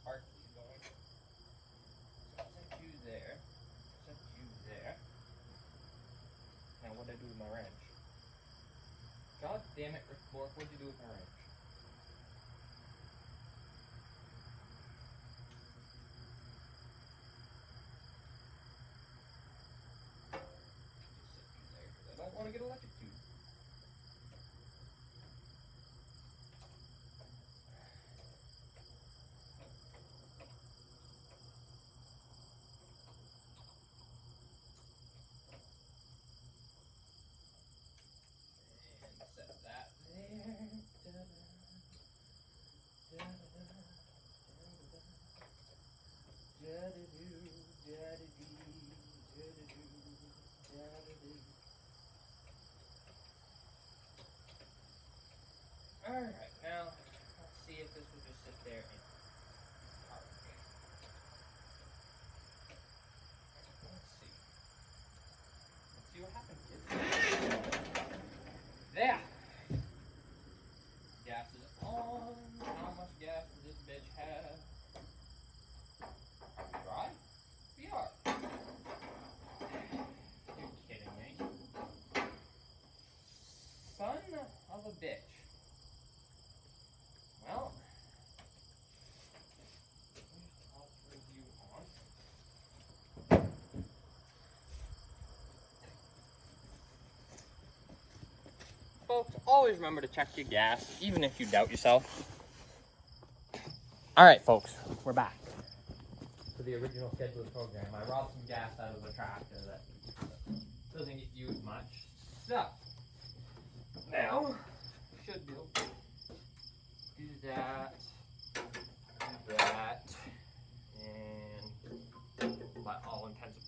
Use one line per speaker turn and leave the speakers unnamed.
park is going. So I'll set you there. Set you there. Now what'd I do with my wrench? God damn it, Rick Bork, what'd you do with my wrench? I don't want to get electrocuted. And set that there. Alright, now let's see if this will just sit there and park. Let's see what happens, kids. There! Gas is on. How much gas does this bitch have? Are we dry? We are. You're kidding me. Son of a bitch. Well, here's all three of you on. Folks, always remember to check your gas, even if you doubt yourself. Alright, folks, we're back to the original scheduled program. I robbed some gas out of the tractor that doesn't get used much. So, now, should be able to do that, and by all intents and